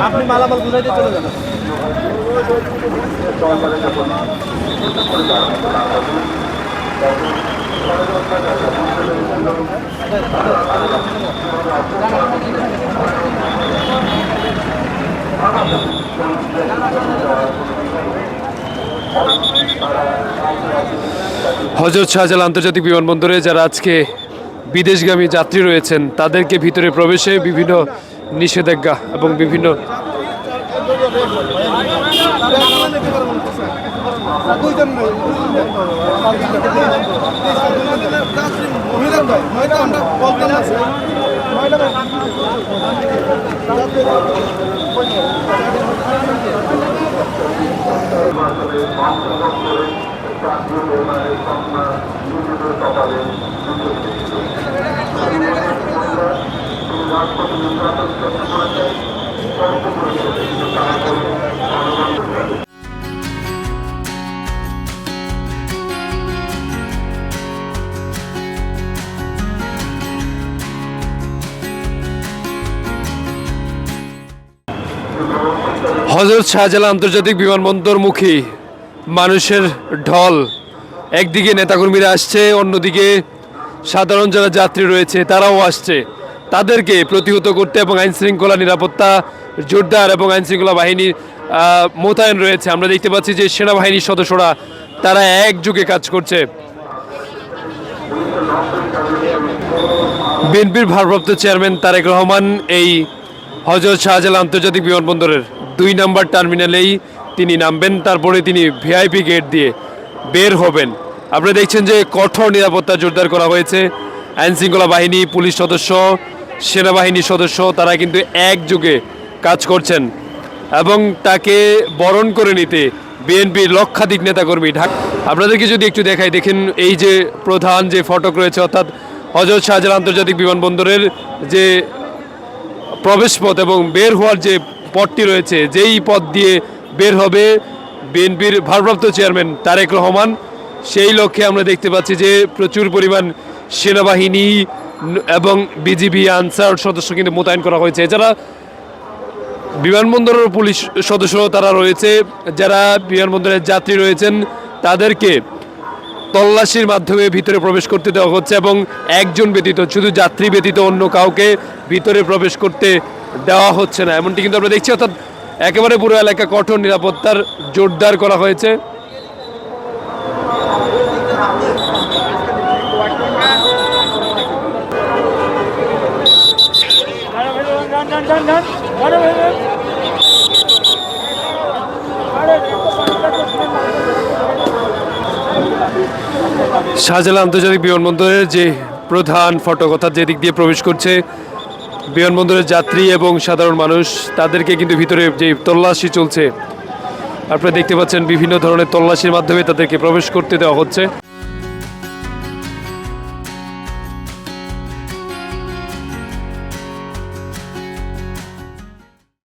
আপনি মালামাল বুঝাইতে চলে যান। হযরত শাহজালাল আন্তর্জাতিক বিমানবন্দরে যারা আজকে বিদেশগামী যাত্রী রয়েছেন তাদেরকে ভিতরে প্রবেশে বিভিন্ন নিষেধাজ্ঞা এবং বিভিন্ন হযরত শাহজালাল আন্তর্জাতিক বিমানবন্দরমুখী মানুষের ঢল। একদিকে নেতাকর্মীরা আসছে, অন্যদিকে সাধারণ যারা যাত্রী রয়েছে তারাও আসছে। তাদেরকে প্রতিহত করতে এবং আইনশৃঙ্খলা নিরাপত্তা জোরদার এবং আইনশৃঙ্খলা বাহিনী মোতায়েন রয়েছে। আমরা দেখতে পাচ্ছি যে সেনাবাহিনীর সদস্যরা তারা একযোগে কাজ করছে। বিএনপির ভারপ্রাপ্ত চেয়ারম্যান তারেক রহমান এই হযরত শাহজালাল আন্তর্জাতিক বিমানবন্দরের ২ নম্বর টার্মিনালেই তিনি নামবেন, তারপরে তিনি ভিআইপি গেট দিয়ে বের হবেন। আপনারা দেখছেন যে কঠোর নিরাপত্তা জোরদার করা হয়েছে। আইনশৃঙ্খলা বাহিনী, পুলিশ সদস্য, সেনাবাহিনীর সদস্য তারা কিন্তু একযোগে কাজ করছেন এবং তাকে বরণ করে নিতে বিএনপির লক্ষাধিক নেতাকর্মী আপনাদেরকে যদি একটু দেখাই, দেখেন এই যে প্রধান যে ফটক রয়েছে অর্থাৎ হযরত শাহজালাল আন্তর্জাতিক বিমানবন্দরের যে প্রবেশপথ এবং বের হওয়ার যে পথটি রয়েছে, যেই পথ দিয়ে বের হবে বিএনপির ভারপ্রাপ্ত চেয়ারম্যান তারেক রহমান, সেই লক্ষ্যে আমরা দেখতে পাচ্ছি যে প্রচুর পরিমাণ সেনাবাহিনী এবং বিজিবি আনসার সদস্য কিন্তু মোতায়েন করা হয়েছে। এছাড়া বিমানবন্দরের পুলিশ সদস্য তারা রয়েছে, যারা বিমানবন্দরের যাত্রী রয়েছেন তাদেরকে তল্লাশির মাধ্যমে ভিতরে প্রবেশ করতে দেওয়া হচ্ছে এবং একজন ব্যতীত, শুধু যাত্রী ব্যতীত অন্য কাউকে ভিতরে প্রবেশ করতে দেওয়া হচ্ছে না, এমনটি কিন্তু আমরা দেখছি। অর্থাৎ একেবারে পুরো এলাকা কঠোর নিরাপত্তার জোরদার করা হয়েছে। শাহজালাল আন্তর্জাতিক বিমানবন্দরের যে প্রধান ফটক অর্থাৎ যেদিক দিয়ে প্রবেশ করছে বিমানবন্দরের যাত্রী এবং সাধারণ মানুষ, তাদেরকে কিন্তু ভিতরে যে তল্লাশি চলছে আপনারা দেখতে পাচ্ছেন, বিভিন্ন ধরনের তল্লাশির মাধ্যমে তাদেরকে প্রবেশ করতে দেওয়া হচ্ছে।